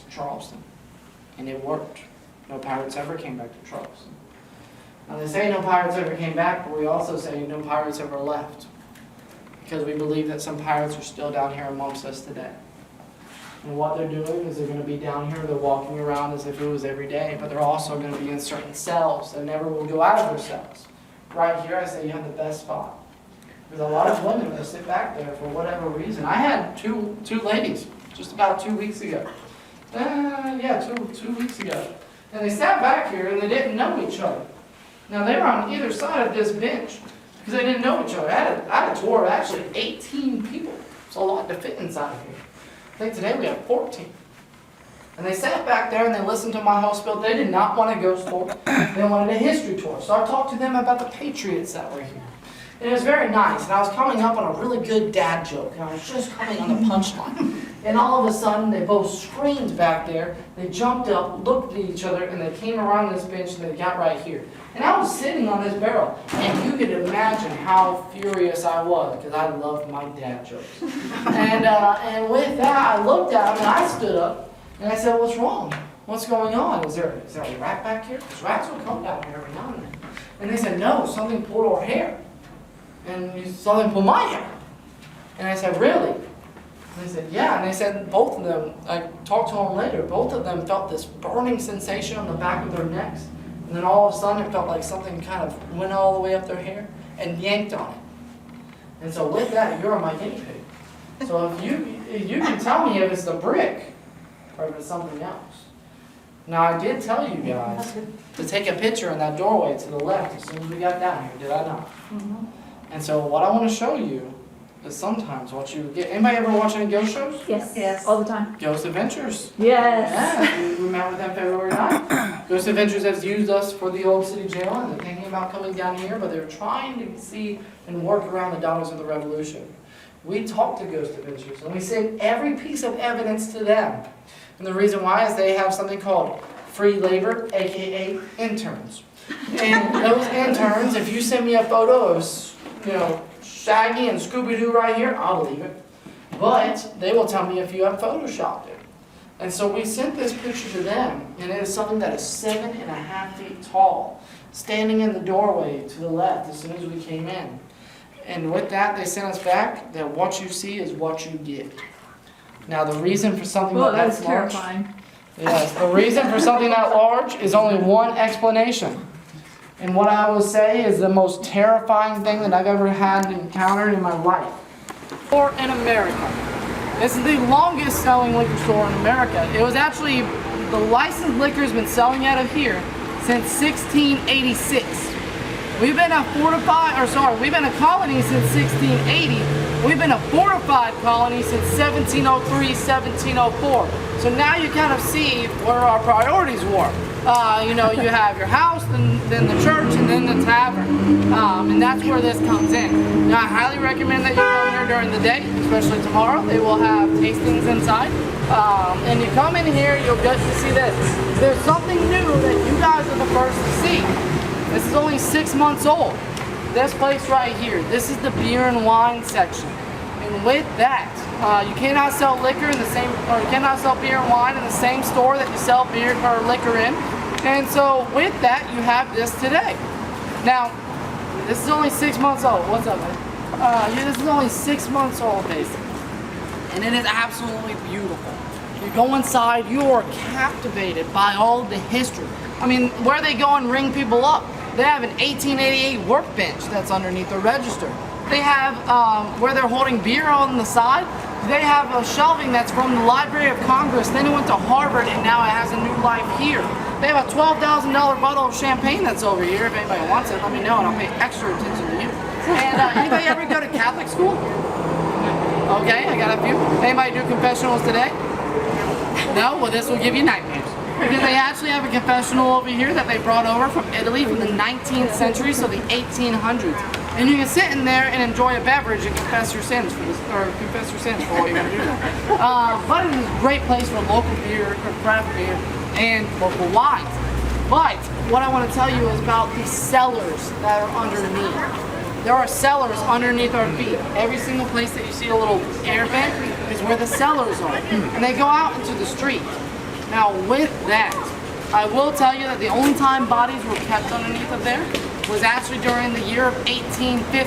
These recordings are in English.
to Charleston. And it worked. No pirates ever came back to Charleston. Now they say no pirates ever came back, but we also say no pirates ever left. Because we believe that some pirates are still down here amongst us today. And what they're doing is they're going to be down here, they're walking around as if it was every day, but they're also going to be in certain cells that never will go out of their cells. Right here, I say you have the best spot. There's a lot of women that sit back there for whatever reason. I had two ladies just about 2 weeks ago. Two weeks ago. And they sat back here and they didn't know each other. Now they were on either side of this bench because they didn't know each other. I had a tour of actually 18 people. It's a lot to fit inside of here. I think today we have 14. And they sat back there and they listened to my whole spiel. They did not want a ghost tour. They wanted a history tour. So I talked to them about the Patriots that were here. And it was very nice. And I was coming up on a really good dad joke. And I was just coming on the punchline. And all of a sudden, they both screamed back there. They jumped up, looked at each other, and they came around this bench and they got right here. And I was sitting on this barrel. And you could imagine how furious I was because I loved my dad jokes. And with that, I looked at them and I stood up. And I said, what's wrong? What's going on? Is there a rat back here? Because rats will come down here every now and then. And they said, no, something pulled our hair. And something pulled my hair. And I said, really? And they said, yeah. And they said, both of them, I talked to them later, both of them felt this burning sensation on the back of their necks. And then all of a sudden it felt like something kind of went all the way up their hair and yanked on it. And so with that, you're my guinea pig. So if you can tell me if it's the brick, or if it's something else. Now I did tell you guys to take a picture in that doorway to the left as soon as we got down here, did I not? Mm-hmm. And so what I want to show you is sometimes what you get. Anybody ever watch any ghost shows? Yes. Yes. All the time. Ghost Adventures. Yes. Yeah, we met with them February 9th. Ghost Adventures has used us for the old city jail and they're thinking about coming down here, but they're trying to see and work around the Daughters of the Revolution. We talked to Ghost Adventures and we sent every piece of evidence to them. And the reason why is they have something called free labor, aka interns. And those interns, if you send me a photo of, Shaggy and Scooby-Doo right here, I'll believe it. But they will tell me if you have photoshopped it. And so we sent this picture to them, and it is something that is 7.5 feet tall, standing in the doorway to the left as soon as we came in. And with that, they sent us back that what you see is what you get. Now the reason for something that's large, terrifying. Yes, the reason for something that large is only one explanation. And what I will say is the most terrifying thing that I've ever had encountered in my life. Store in America. This is the longest selling liquor store in America. It was actually, the licensed liquor has been selling out of here since 1686. We've been a colony since 1680. We've been a fortified colony since 1703, 1704. So now you kind of see where our priorities were. You have your house, then the church, and then the tavern. And that's where this comes in. Now I highly recommend that you come here during the day, especially tomorrow. They will have tastings inside. And you come in here, you'll get to see this. There's something new that you guys are the first to see. This is only 6 months old. This place right here, this is the beer and wine section. And with that, you cannot sell liquor in the same, or you cannot sell beer and wine in the same store that you sell beer or liquor in. And so with that, you have this today. Now, this is only 6 months old. What's up, man? This is only 6 months old, basically. And it is absolutely beautiful. You go inside, you are captivated by all of the history. I mean, where they go and ring people up, they have an 1888 workbench that's underneath the register. They have, where they're holding beer on the side, they have a shelving that's from the Library of Congress. Then it went to Harvard and now it has a new life here. They have a $12,000 bottle of champagne that's over here. If anybody wants it, let me know and I'll pay extra attention to you. And anybody ever go to Catholic school? Okay, I got a few. Anybody do confessionals today? No? Well, this will give you nightmares. Because they actually have a confessional over here that they brought over from Italy from the 19th century, so the 1800s. And you can sit in there and enjoy a beverage and confess your sins for this, or confess your sins for what you're going to do. But it is a great place for local beer, or craft beer, and local wines. But what I want to tell you is about the cellars that are underneath. There are cellars underneath our feet. Every single place that you see a little air vent is where the cellars are. And they go out into the street. Now with that, I will tell you that the only time bodies were kept underneath of there was actually during the year of 1850.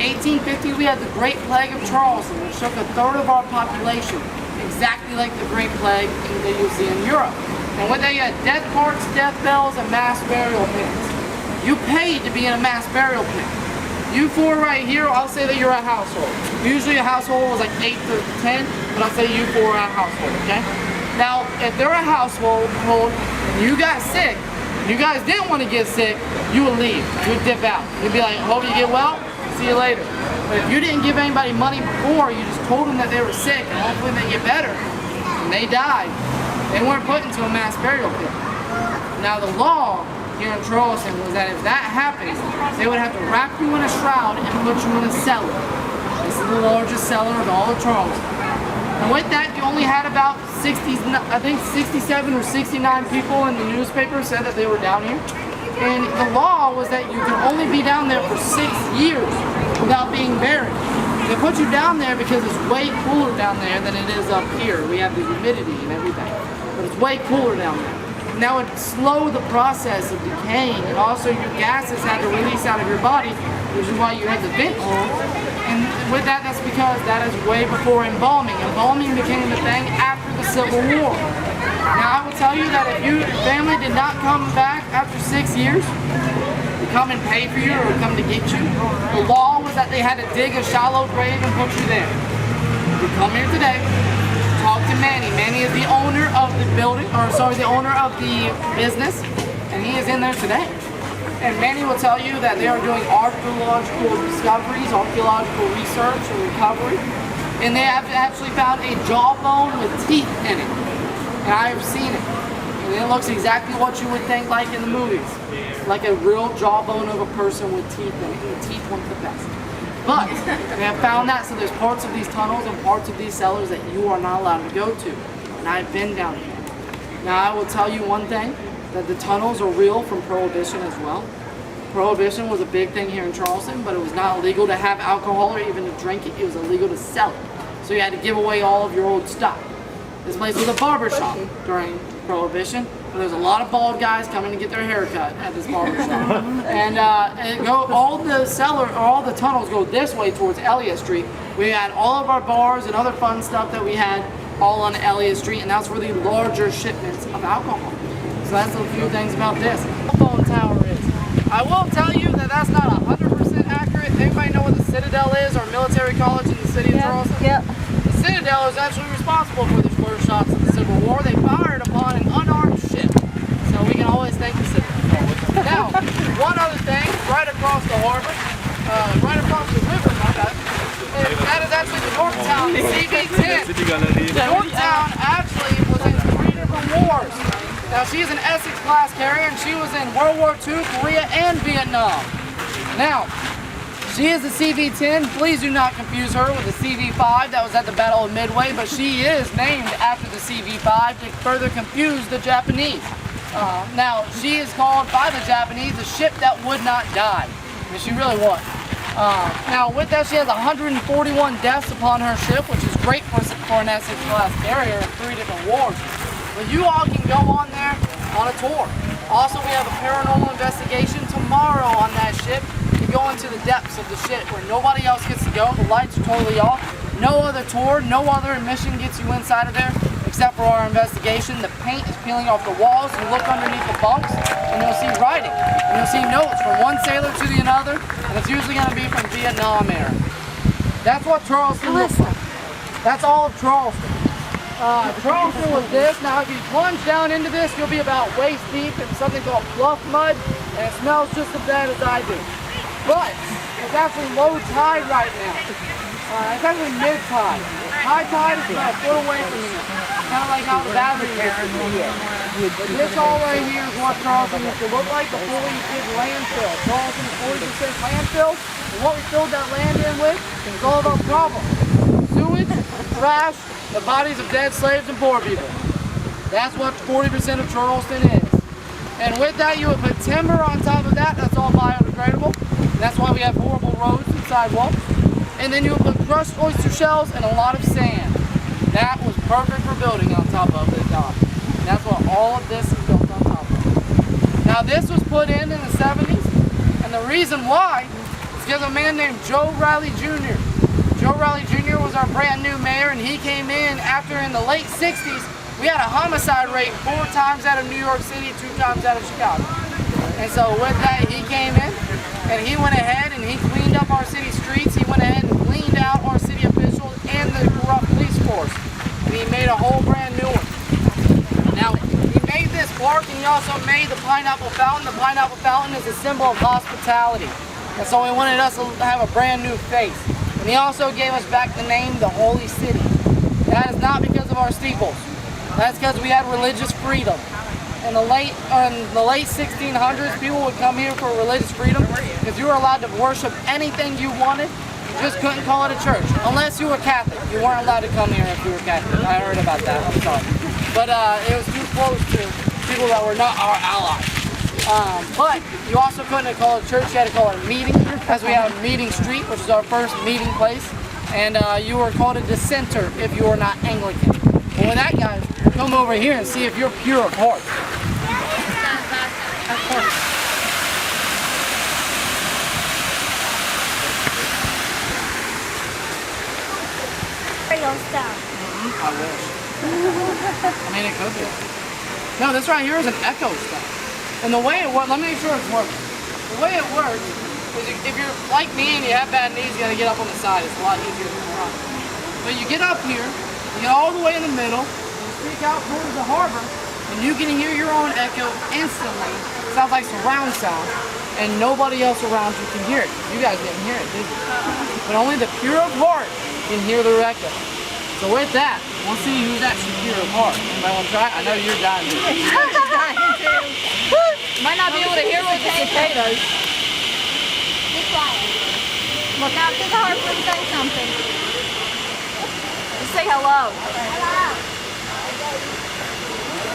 1850, we had the Great Plague of Charleston, which took a third of our population, exactly like the Great Plague that you see in Europe. And with that, you had death carts, death bells, and mass burial pits. You paid to be in a mass burial pit. You four right here, I'll say that you're a household. Usually a household was like 8 to 10, but I'll say you four are a household, okay? Now, if they're a household and you got sick, you guys didn't want to get sick, you would leave. You would dip out. You'd be like, hope you get well, see you later. But if you didn't give anybody money before, you just told them that they were sick and hopefully they get better, and they died, they weren't put into a mass burial pit. Now the law here in Charleston was that if that happened, they would have to wrap you in a shroud and put you in a cellar. This is the largest cellar of all of Charleston. And with that, you only had about 67 or 69 people in the newspaper said that they were down here. And the law was that you could only be down there for 6 years without being buried. They put you down there because it's way cooler down there than it is up here. We have the humidity and everything, but it's way cooler down there. And that would slow the process of decaying, and also your gases had to release out of your body, which is why you had the vent hole. And with that, that's because that is way before embalming. Embalming became the thing after the Civil War. Now I will tell you that if your family did not come back after 6 years, to come and pay for you or come to get you, the law was that they had to dig a shallow grave and put you there. You come here today, talk to Manny. Manny is the owner of the building, or sorry, the owner of the business, and he is in there today. And Manny will tell you that they are doing archaeological discoveries, archaeological research and recovery. And they have actually found a jawbone with teeth in it. And I have seen it. And it looks exactly what you would think like in the movies. Like a real jawbone of a person with teeth in it. And the teeth weren't the best. But they have found that, so there's parts of these tunnels and parts of these cellars that you are not allowed to go to. And I've been down here. Now I will tell you one thing, that the tunnels are real from Prohibition as well. Prohibition was a big thing here in Charleston, but it was not illegal to have alcohol or even to drink it. It was illegal to sell it. So you had to give away all of your old stuff. This place was a barber shop during Prohibition. There was a lot of bald guys coming to get their hair cut at this barber shop. And all the tunnels go this way towards Elliott Street. We had all of our bars and other fun stuff that we had all on Elliott Street, and that's where the larger shipments of alcohol. So that's a few things about this. Phone tower is. I will tell you that that's not 100% accurate. Anybody know what the Citadel is, or military college in the city of Charleston? Yep. The Citadel is actually responsible for the first shots of the Civil War. They fired upon an unarmed ship. So we can always thank the Citadel. Now, one other thing, right across the harbor, right across the river, that is actually the Yorktown CV-10. Yorktown actually was in 3 different wars. Now she is an Essex class carrier and she was in World War II, Korea, and Vietnam. Now, she is the CV-10. Please do not confuse her with the CV-5 that was at the Battle of Midway, but she is named after the CV-5 to further confuse the Japanese. Now, she is called by the Japanese the ship that would not die, and she really was. Now, with that, she has 141 deaths upon her ship, which is great for an Essex class carrier in 3 different wars. But you all can go on there on a tour. Also, we have a paranormal investigation tomorrow on that ship to go into the depths of the ship where nobody else gets to go. The lights are totally off. No other tour, no other admission gets you inside of there except for our investigation. The paint is peeling off the walls. You look underneath the bunks and you'll see writing. And you'll see notes from one sailor to the another, and it's usually going to be from Vietnam era. That's what Charleston looks like. That's all of Charleston. Charleston was this. Now if you plunge down into this, you'll be about waist deep in something called bluff mud, and it smells just as bad as I do. But it's actually low tide right now. It's actually mid tide. High tide is about a foot away from here. Kind of like how the battery is. But this all right here is what Charleston used to look like before we did landfill. Charleston is 40% landfill, and what we filled that land in with is all of our problems. Sewage, trash, the bodies of dead slaves and poor people. That's what 40% of Charleston is. And with that, you would put timber on top of that. That's all biodegradable. That's why we have horrible roads and sidewalks. And then you would put crushed oyster shells and a lot of sand. That was perfect for building on top of the dock. And that's what all of this is built on top of. Now this was put in the 70s, and the reason why is because of a man named Joe Riley Jr. Joe Riley Jr. was our brand new mayor, and he came in after in the late 60s, we had a homicide rate 4 times out of New York City, 2 times out of Chicago. And so with that, he came in, and he went ahead and he cleaned up our city streets. He went ahead and cleaned out our city officials and the corrupt police force. And he made a whole brand new one. Now, he made this park, and he also made the pineapple fountain. The pineapple fountain is a symbol of hospitality. And so he wanted us to have a brand new face. And he also gave us back the name, the Holy City. That is not because of our steeples. That's because we had religious freedom. In the late 1600s, people would come here for religious freedom because you were allowed to worship anything you wanted. You just couldn't call it a church unless you were Catholic. You weren't allowed to come here if you were Catholic. I heard about that. I'm sorry, but it was too close to people that were not our allies. But you also couldn't call it a church. You had to call it a meeting, as we have Meeting Street, which is our first meeting place, and you were called a dissenter if you were not Anglican. Well, with that, guys, come over here and see if you're pure of heart. Of course. I wish. I mean, it could be. No, this right here is an echo stuff. And the way it works, let me make sure it's working. The way it works is if you're like me and you have bad knees, you gotta get up on the side. It's a lot easier than front. But you get up here, you get all the way in the middle, and you speak out towards the harbor, and you can hear your own echo instantly. It sounds like surround sound, and nobody else around you can hear it. You guys didn't hear it, did you? But only the pure of heart can hear the echo. So with that, we'll see who's actually pure of heart. Anybody want to try? I know you're dying to. I'm dying too. Might not be able to hear what the potatoes. Be quiet. Look out to the hard for to say something. Just say hello. Hello.